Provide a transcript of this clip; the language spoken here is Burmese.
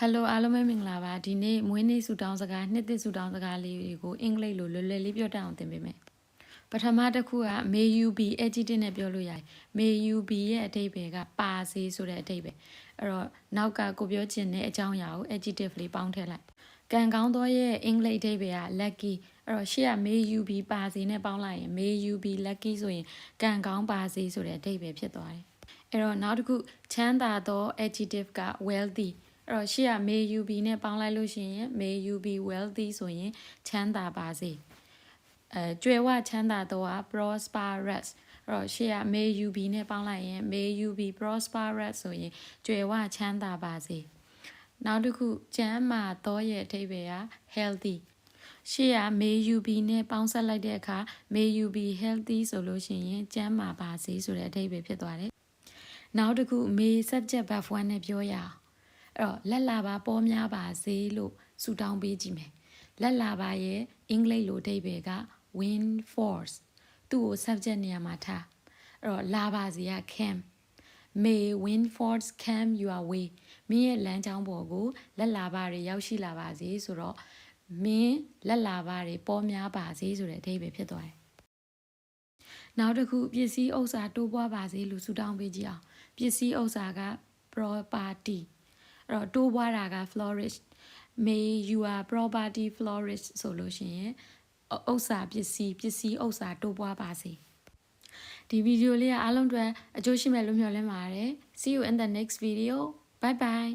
Hello အားလုံးပဲမင်္ဂလာပါဒီနေ့မွေးနေ့ဆုတောင်းစကားနှစ်သစ်ဆုတောင်းစကားလေးတွေကိုအင်္ဂလိပ်လိုလွယ်လွယ်လေးပြောတတ်အောင်သင်ပေးမယ်ပထမတစ်ခုက may you be adjective နဲ့ပြောလို့ရတယ် may you be ရဲ့အဓိပ္ပာယ်ကပါစေဆိုတဲ့အဓိပ္ပာယ်အဲ့တော့နောက်ကကိုပြောချင်တဲ့အကြောင်းအရာကို adjective လေးပေါင်းထည့်လိုက်ကံကောင်းသောရဲ့အင်္ဂလိပ်အဓိပ္ပာယ်က lucky အဲ့တော့ရှေ့က may you be ပါစေနဲ့ပေါင်းလိုက်ရင် may you be lucky ဆိုရင်ကံကောင်းပါစေဆိုတဲ့အဓိပ္ပာယ်ဖြစ်သွားတယ်အဲ့တော့နောက်တစ်ခုချမ်းသာသော adjective က wealthyအဲ့တော့ရှေ့က may you be နဲ့ပေါင်းလိုက်လို့ရှိရင် may you be wealthy ဆိုရင်ချမ်းသာပါစေကြွယ်ဝချမ်းသာသောက prosperous အဲ့တော့ရှေ့က may you be နဲ့ပေါင်းလိုက်ရင် may you be prosperous ဆိုရင်ကြွယ်ဝချမ်းသာပါစေနောက်တစ်ခုကျန်းမာသောရဲ့အဓိပ္ပာယ်က healthy ရှေ့က may you be နဲ့ပေါင်းဆက်လိုက်တဲ့အခါ may you be healthy ဆိုလို့ရှိရင်ကျန်းမာပါစေဆိုတဲ့အဓိပ္ပာယ်ဖြစ်သွားတယ်နောက်တစ်ခု may subject verb 1နဲ့ပြောရအောင်အဲ့တော့လက်လာပါပေါ်များပါစေလို့ဆုတောင်းပေးကြည့်မယ်လက်လာပါရဲ့အင်္ဂလိပ်လိုအဓိပ္ပာယ်က win force သူ့ကို subject နေရာမှာထားအဲ့တော့လာပါစေက come may win force come your way မင်းရဲ့လမ်းကြောင်းပေါ်ကိုလက်လာပါတွေရောက်ရှိလာပါစေဆိုတော့မင်းလက်လာပါတွေပေါ်များပါစေဆိုတဲ့အဓိပ္ပာယ်ဖြစ်သွားတယ်နောက်တစ်ခုပစ္စည်းဥစ္စာတိုးပွားပါစေလို့ဆုတောင်းပေးကြည့်အောင်ပစ္စည်းဥစ္စာက propertyအဲ့တော့တိုးပွားတာက flourish may your property flourish ဆိုလို့ရှိရင်ဥစ္စာပစ္စည်းဥစ္စာတိုးပွားပါစေဒီဗီဒီယိုလေးကအားလုံးအတွက်အကျိုးရှိမယ်လို့မျှော်လင့်ပါတယ် see you in the next video bye bye